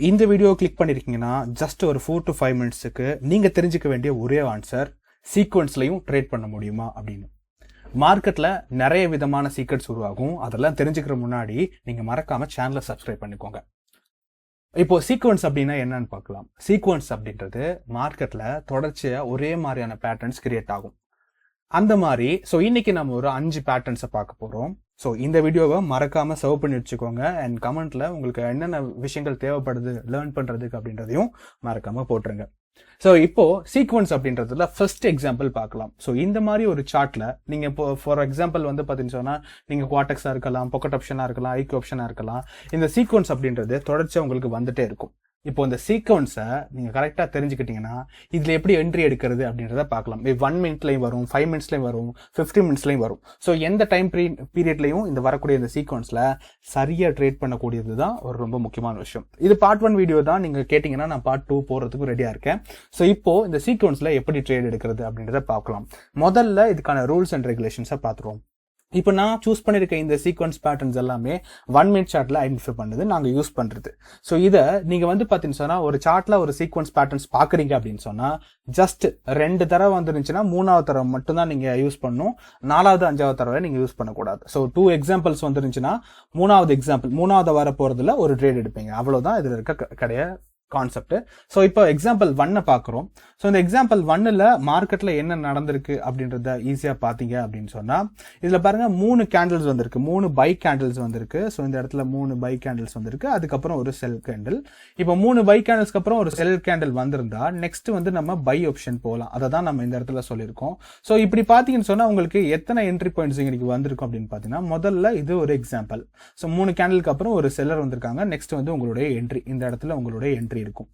இந்த video click பண்ணிருக்கீங்கன்னா just ஒரு 4 to 5 மினிட்ஸுக்கு நீங்க தெரிஞ்சுக்க வேண்டிய ஒரே ஆன்சர், சீக்வன்ஸ்லையும் ட்ரேட் பண்ண முடியுமா அப்படின்னு. மார்க்கெட்ல நிறைய விதமான சீக்ரெட்ஸ் உருவாகும். அதெல்லாம் தெரிஞ்சுக்கிற முன்னாடி நீங்க மறக்காம சேனலை சப்ஸ்கிரைப் பண்ணிக்கோங்க. இப்போ சீக்வன்ஸ் அப்படின்னா என்னன்னு பார்க்கலாம். சீக்வன்ஸ் அப்படின்றது மார்க்கெட்ல தொடர்ச்சியா ஒரே மாதிரியான பேட்டர்ன்ஸ் கிரியேட் ஆகும். அந்த மாதிரி இன்னைக்கு நம்ம ஒரு 5 பேட்டர்ன்ஸை பார்க்க போறோம். இந்த வீடியோவை மறக்காம சர்வ் பண்ணி வச்சுக்கோங்க. அண்ட் கமெண்ட்ல உங்களுக்கு என்னென்ன விஷயங்கள் தேவைப்படுது லேர்ன் பண்றதுக்கு அப்படின்றதையும் மறக்காம போட்டுருங்க. இப்போ சீக்வன்ஸ் அப்படின்றதுல ஃபர்ஸ்ட் எக்ஸாம்பிள் பார்க்கலாம். இந்த மாதிரி ஒரு சார்ட்ல நீங்க இப்போ ஃபார் எக்ஸாம்பிள் பாத்தீங்கன்னா நீங்க குவாட்டெக்ஸா இருக்கலாம், பாக்கெட் ஆப்ஷனா இருக்கலாம், ஐக்யூ ஆப்ஷனா இருக்கலாம். இந்த சீக்வன்ஸ் அப்படின்றது தொடர்ச்சியா உங்களுக்கு வந்துட்டே இருக்கும். இப்போ இந்த சீக்வன்ஸை நீங்க கரெக்டா தெரிஞ்சுக்கிட்டீங்கன்னா இதுல எப்படி என்ட்ரி எடுக்கிறது அப்படின்றத பார்க்கலாம். 1 மினிட்லயும் வரும், 5 மினிட்ஸ்லயும் வரும், 15 மினிட்ஸ்லயும் வரும். எந்த டைம் பீரியட்லயும் இந்த வரக்கூடிய இந்த சீக்வன்ஸ்ல சரியா ட்ரேட் பண்ணக்கூடியதுதான் ஒரு ரொம்ப முக்கியமான விஷயம். இது பார்ட் 1 வீடியோ தான். நீங்க கேட்டீங்கன்னா நான் பார்ட் 2 போறதுக்கு ரெடியா இருக்கேன். இப்போ இந்த சீக்வன்ஸ்ல எப்படி ட்ரேட் எடுக்கிறது அப்படின்றத பார்க்கலாம். முதல்ல இதுக்கான ரூல்ஸ் அண்ட் ரெகுலேஷன்ஸை பார்த்துருவோம். இப்போ நான் சூஸ் பண்ணிருக்க இந்த சீக்வன்ஸ் பேட்டர்ன்ஸ் எல்லாமே 1 மினிட் சார்ட்ல ஐடென்டிஃபை பண்ணுது நாங்க யூஸ் பண்றது. இதை நீங்க பாத்தீங்கன்னா சொன்னா ஒரு சார்ட்ல ஒரு சீக்வன்ஸ் பேட்டர்ன்ஸ் பாக்குறீங்க அப்படின்னு சொன்னா ஜஸ்ட் 2 தடவை வந்துருந்துச்சுன்னா 3வது தடவை மட்டும் தான் நீங்க யூஸ் பண்ணணும். 4வது 5வது தடவை நீங்க யூஸ் பண்ணக்கூடாது. 2 எக்ஸாம்பிள்ஸ் வந்துருந்துச்சுன்னா 3வது வர போறதுல ஒரு ட்ரேட் எடுப்பீங்க. அவ்வளவுதான் இதுல இருக்க கிடையாது கான்செப்ட். இப்போ எக்ஸாம்பிள் 1 பாக்குறோம். இந்த எக்ஸாம்பிள் 1ல மார்க்கெட்ல என்ன நடந்திருக்கு அப்படின்றத ஈஸியா பாத்தீங்க அப்படின்னு சொன்னா இதுல பாருங்க 3 கேண்டில்ஸ் வந்திருக்கு, 3 பை கேண்டில்ஸ் வந்திருக்கு. இந்த இடத்துல 3 பை கேண்டில்ஸ் வந்திருக்கு, அதுக்கப்புறம் ஒரு செல் கேண்டில். இப்போ 3 பை கேண்டில்ஸ்க்கு அப்புறம் ஒரு செல் கேண்டில் வந்திருந்தா நெக்ஸ்ட் நம்ம பை ஆப்ஷன் போகலாம். அதை தான் நம்ம இந்த இடத்துல சொல்லியிருக்கோம். இப்படி பாத்தீங்கன்னு சொன்னா உங்களுக்கு எத்தனை என்ட்ரி பாயிண்ட்ஸ் இன்னைக்கு வந்திருக்கும் அப்படின்னு பாத்தீங்கன்னா முதல்ல இது ஒரு எக்ஸாம்பிள். 3 கேண்டிலுக்கு அப்புறம் ஒரு செல்லர் வந்திருக்காங்க. நெக்ஸ்ட் உங்களுடைய என்ட்ரி, இந்த இடத்துல உங்களுடைய என்ட்ரி இருக்கும்.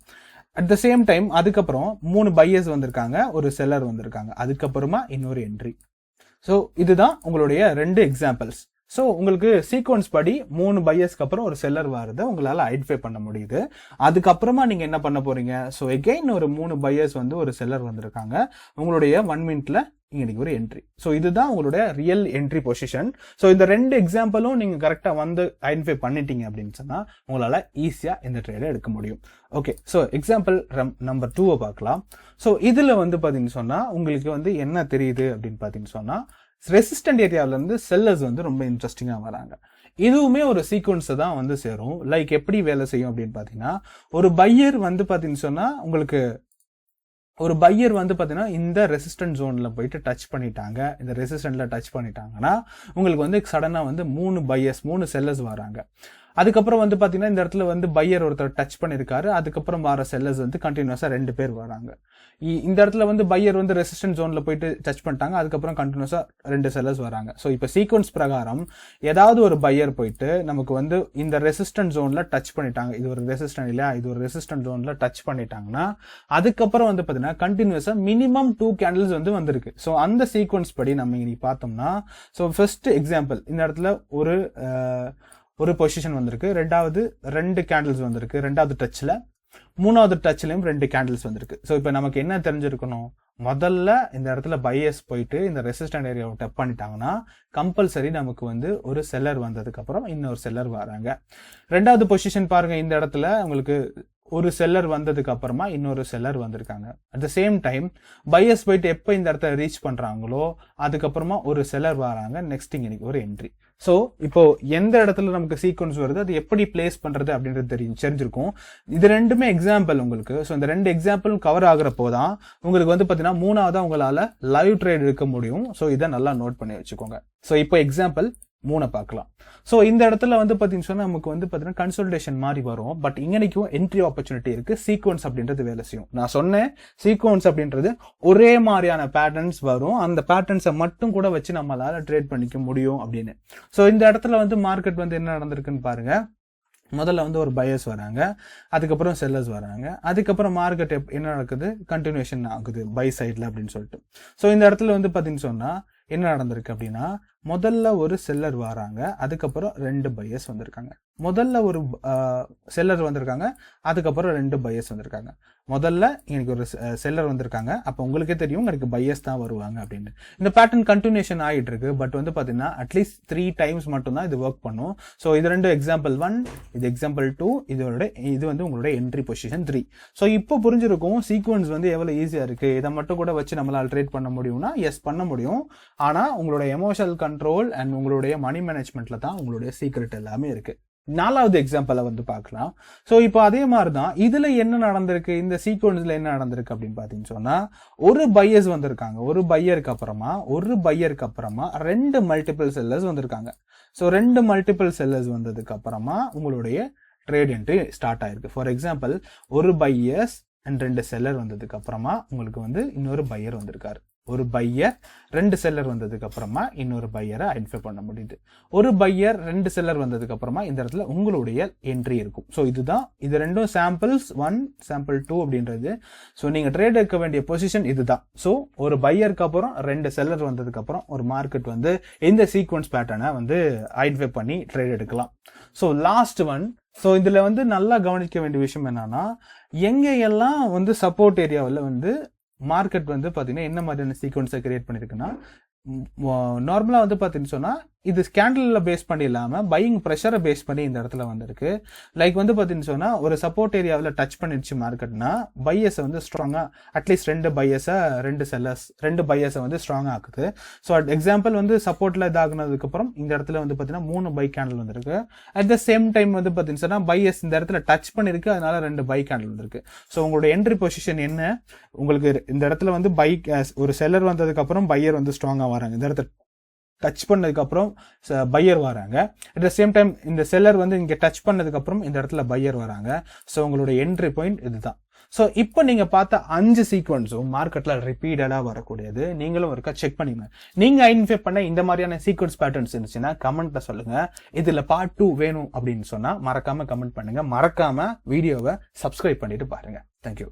அட் த சேம் டைம் அதுக்கப்புறம் 3 பையர்ஸ் வந்திருக்காங்க, ஒரு செல்லர் வந்திருக்காங்க, அதுக்கப்புறமா இன்னொரு என்ட்ரி. இதுதான் உங்களுடைய 2 எக்ஸாம்பிள்ஸ். உங்களுக்கு சீக்வன்ஸ் படி 3 பையர்ஸ்க்கு அப்புறம் ஒரு செல்லர் வரத உங்களால ஐடென்டிஃபை பண்ண முடியுது. அதுக்கப்புறமா நீங்க என்ன பண்ண போறீங்க? எகைன் ஒரு 3 பையர்ஸ் ஒரு செல்லர் வந்திருக்காங்க, உங்களுடைய 1 மினிட்ல இன்னைக்கு ஒரு என்ட்ரி. இதுதான் உங்களுடைய ரியல் என்ட்ரி பொசிஷன். இந்த 2 எக்ஸாம்பிளும் நீங்க கரெக்டா ஐடென்டிஃபை பண்ணிட்டீங்க அப்படின்னு சொன்னா உங்களால ஈஸியா இந்த ட்ரேடை எடுக்க முடியும். ஓகே, எக்ஸாம்பிள் நம்பர் 2 பார்க்கலாம். இதுல பாத்தீங்கன்னு சொன்னா உங்களுக்கு என்ன தெரியுது அப்படின்னு பாத்தீங்கன்னு சொன்னா ரெசிஸ்டன்ட் ஏரியாவில இருந்து செல்லர்ஸ் ரொம்ப இன்ட்ரெஸ்டிங்கா வராங்க. இதுவுமே ஒரு சீக்வன்ஸ் தான் சேரும். லைக் எப்படி வேலை செய்யும் அப்படின்னு பாத்தீங்கன்னா ஒரு பையர் பாத்தீங்கன்னு சொன்னா உங்களுக்கு ஒரு பையர் பாத்தீங்கன்னா இந்த ரெசிஸ்டன்ட் ஜோன்ல போயிட்டு டச் பண்ணிட்டாங்க. இந்த ரெசிஸ்டன்ட்ல டச் பண்ணிட்டாங்கன்னா உங்களுக்கு சடனா 3 பையர்ஸ் 3 செல்லர்ஸ் வராங்க. அதுக்கப்புறம் பாத்தீங்கன்னா இந்த இடத்துல பையர் ஒருத்தர் டச் பண்ணிருக்காரு. அதுக்கப்புறம் வர செல்லர்ஸ் கண்டினியூஸா 2 பேர் வராங்க. இந்த இடத்துல பையர் ரெசிஸ்டன்ட் ஜோன்ல போயிட்டு டச் பண்ணிட்டாங்க. அதுக்கப்புறம் கண்டினியூஸா 2 செல்லர்ஸ் வராங்க. இப்ப சீக்வன்ஸ் பிரகாரம் ஏதாவது ஒரு பையர் போயிட்டு நமக்கு இந்த ரெசிஸ்டன்ட் ஜோன்ல டச் பண்ணிட்டாங்க. இது ஒரு ரெசிஸ்டன்ட் இல்லையா, இது ஒரு ரெசிஸ்டன்ட் ஜோன்ல டச் பண்ணிட்டாங்கன்னா அதுக்கப்புறம் பாத்தீங்கன்னா கண்டினியூஸா மினிமம் 2 கேண்டில்ஸ் வந்திருக்கு. அந்த சீக்வன்ஸ் படி நம்ம இன்னைக்கு பார்த்தோம்னா ஃபர்ஸ்ட் எக்ஸாம்பிள் இந்த இடத்துல ஒரு பொசிஷன் வந்திருக்கு, ரெண்டாவது 2 கேண்டில்ஸ் வந்திருக்கு, ரெண்டாவது டச்ல, 3வது டச்லயும் 2 கேண்டில்ஸ் வந்திருக்கு. இப்ப நமக்கு என்ன தெரிஞ்சிருக்கணும்? முதல்ல இந்த இடத்துல பையர்ஸ் போயிட்டு இந்த ரெசிஸ்டன்ட் ஏரியாவை டப் பண்ணிட்டாங்கன்னா கம்பல்சரி நமக்கு ஒரு செல்லர் வந்ததுக்கு அப்புறம் இன்னொரு செல்லர் வராங்க. ரெண்டாவது பொசிஷன் பாருங்க, இந்த இடத்துல உங்களுக்கு ஒரு செல்லர் வந்ததுக்கு அப்புறமா இன்னொரு செல்லர் வந்திருக்காங்க. At the same time buyers போயிட்டு எப்ப இந்த இடத்துல ரீச் பண்றாங்களோ அதுக்கப்புறமா ஒரு செல்லர் வராங்க. நெக்ஸ்ட் இன்னைக்கு ஒரு என்ட்ரி. இப்போ எந்த இடத்துல நமக்கு சீக்வன்ஸ் வருது, அது எப்படி பிளேஸ் பண்றது அப்படின்றது தெரிஞ்சிருக்கும். இது 2மே எக்ஸாம்பிள் உங்களுக்கு. இந்த 2 எக்ஸாம்பிள் கவர் ஆகுறப்போதான் உங்களுக்கு பாத்தீங்கன்னா 3வது உங்களால லைவ் ட்ரேட் எடுக்க முடியும். இதை நல்லா நோட் பண்ணி வச்சுக்கோங்க. இப்போ எக்ஸாம்பிள் 3 பார்க்கலாம். இந்த இடத்துல பாத்தீங்கன்னா சொன்னா நமக்கு பாத்தீங்கன்னா கன்சல்டேஷன் மாதிரி வரும். பட் இன்னைக்கும் என்ட்ரி ஆப்பர்ச்சுனிட்டி இருக்கு. சீக்வன்ஸ் அப்படின்றது வேலை செய்யும். நான் சொன்னேன் சீக்வன்ஸ் அப்படின்றது ஒரே மாதிரியான பேட்டர்ன்ஸ் வரும். அந்த பேட்டர்ன்ஸை மட்டும் கூட வச்சு நம்மளால ட்ரேட் பண்ணிக்க முடியும் அப்படின்னு. இந்த இடத்துல மார்க்கெட் என்ன நடந்திருக்குன்னு பாருங்க. முதல்ல ஒரு பையர்ஸ் வராங்க, அதுக்கப்புறம் செல்லர்ஸ் வராங்க, அதுக்கப்புறம் மார்க்கெட் என்ன நடக்குது, கண்டினியூஷன் ஆகுது பை சைட்ல அப்படின்னு சொல்லிட்டு. இந்த இடத்துல பாத்தீங்கன்னு சொன்னா என்ன நடந்திருக்கு அப்படின்னா முதல்ல ஒரு செல்லர் வராங்க, அதுக்கப்புறம் 2 பையர்ஸ் வந்திருக்காங்க. முதல்ல ஒரு செல்லர் வந்திருக்காங்க, அதுக்கப்புறம் 2 பையர்ஸ் வந்திருக்காங்க. முதல்ல எனக்கு ஒரு செல்லர் வந்திருக்காங்க, அப்போ உங்களுக்கே தெரியும் எனக்கு பையர்ஸ் தான் வருவாங்க அப்படின்னு. இந்த பேட்டர்ன் கண்டினியூஷன் ஆகிட்டு இருக்கு. பட் வந்து பார்த்தீங்கன்னா அட்லீஸ்ட் 3 டைம்ஸ் மட்டும்தான் இது ஒர்க் பண்ணும். ஸோ இது 2 எக்ஸாம்பிள் 1, இது எக்ஸாம்பிள் 2, இது வந்து உங்களோட என்ட்ரி பொசிஷன் 3. ஸோ இப்போ புரிஞ்சிருக்கும் சீக்வன்ஸ் வந்து எவ்வளோ ஈஸியாக இருக்கு. இதை மட்டும் கூட வச்சு நம்மளால் ட்ரேட் பண்ண முடியும்னா எஸ் பண்ண முடியும். ஆனால் உங்களோட எமோஷனல் கண்ட்ரோல் அண்ட் உங்களுடைய மணி மேனேஜ்மெண்ட்ல தான் உங்களுடைய சீக்ரெட் எல்லாமே இருக்கு. 4வது எக்ஸாம்பிளை வந்து பார்க்கலாம். ஸோ இப்போ அதே மாதிரி தான் இதுல என்ன நடந்திருக்கு, இந்த சீக்வன்ஸ்ல என்ன நடந்திருக்கு அப்படின்னு பார்த்தீங்கன்னு சொன்னா, ஒரு பையர்ஸ் வந்திருக்காங்க. ஒரு பையருக்கு அப்புறமா 2 மல்டிபிள் செல்லர்ஸ் வந்திருக்காங்க. ஸோ 2 மல்டிபிள் செல்லர்ஸ் வந்ததுக்கு அப்புறமா உங்களுடைய ட்ரேட் என்ட்ரி ஸ்டார்ட் ஆயிருக்கு. ஃபார் எக்ஸாம்பிள், ஒரு பையர்ஸ் அண்ட் 2 செல்லர் வந்ததுக்கு அப்புறமா உங்களுக்கு வந்து இன்னொரு பையர் வந்திருக்காரு. ஒரு பையர் 2 செல்லர் வந்ததுக்கு அப்புறமா இன்னொரு பையரை ஐடென்டிஃபை பண்ண முடியுது. ஒரு பையர் 2 செல்லர் வந்ததுக்கு அப்புறமா இந்த இடத்துல உங்களுடைய என்ட்ரி இருக்கும். ஸோ இதுதான், இது ரெண்டும் சாம்பிள்ஸ் 1, சாம்பிள் 2 அப்படின்றது. ஸோ நீங்க ட்ரேட் எடுக்க வேண்டிய பொசிஷன் இதுதான். ஸோ ஒரு பையருக்கு அப்புறம் 2 செல்லர் வந்ததுக்கு அப்புறம் ஒரு மார்க்கெட் வந்து இந்த சீக்வன்ஸ் பேட்டர்னை வந்து ஐடென்டிஃபை பண்ணி ட்ரேட் எடுக்கலாம். So last one. ஸோ இதுல வந்து நல்லா கவனிக்க வேண்டிய விஷயம் என்னன்னா, எங்க எல்லாம் வந்து சப்போர்ட் ஏரியாவில் வந்து மார்க்கெட் வந்து பாத்தீங்கன்னா என்ன மாதிரியான சீக்வன்ஸை கிரியேட் பண்ணிருக்குன்னா, நார்மலா வந்து பாத்தீங்கன்னு சொன்னா இது ஸ்கேண்டல்ல பேஸ் பண்ணி இல்லாம பையிங் ப்ரெஷரை பேஸ் பண்ணி இந்த இடத்துல வந்திருக்கு. லைக் வந்து பாத்தீங்கன்னு சொன்னா ஒரு சப்போர்ட் ஏரியாவில் டச் பண்ணிடுச்சு மார்க்கெட்னா பையர்ஸை வந்து ஸ்ட்ராங்கா, அட்லீஸ்ட் 2 பையர்ஸை 2 செல்லர்ஸ் 2 பையர்ஸை வந்து ஸ்ட்ராங்கா ஆக்குது. ஸோ எக்ஸாம்பிள் வந்து சப்போர்ட்ல இதாகுனதுக்கு அப்புறம் இந்த இடத்துல வந்து பாத்தீங்கன்னா 3 பை கேண்டில் வந்திருக்கு. அட் த சேம் டைம் வந்து பாத்தீங்கன்னு சொன்னா பையர்ஸ் இந்த இடத்துல டச் பண்ணிருக்கு, அதனால 2 பை கேண்டில் வந்திருக்கு. ஸோ உங்களோட என்ட்ரி பொசிஷன் என்ன, உங்களுக்கு இந்த இடத்துல வந்து ஒரு செல்லர் வந்ததுக்கு அப்புறம் பையர் வந்து ஸ்ட்ராங்கா வராங்க, இந்த இடத்துல டச் பண்ணதுக்கு அப்புறம் பையர் வராங்க. அட் த சேம் டைம் இந்த செல்லர் வந்து இங்க டச் பண்ணதுக்கு அப்புறம் இந்த இடத்துல பையர் வராங்க. ஸோ உங்களோட என்ட்ரி பாயிண்ட் இதுதான். ஸோ இப்போ நீங்க பார்த்த 5 சீக்வன்ஸும் மார்க்கெட்ல ரிப்பீட்டடா வரக்கூடியது. நீங்களும் ஒருக்கா செக் பண்ணிங்க. நீங்க ஐடென்டிஃபை பண்ண இந்த மாதிரியான சீக்வன்ஸ் பேட்டர்ன்ஸ் இருந்துச்சுன்னா கமெண்ட்ல சொல்லுங்க. இதுல பார்ட் 2 வேணும் அப்படின்னு சொன்னா மறக்காம கமெண்ட் பண்ணுங்க. மறக்காம வீடியோவை சப்ஸ்கிரைப் பண்ணிட்டு பாருங்க. தேங்க்யூ.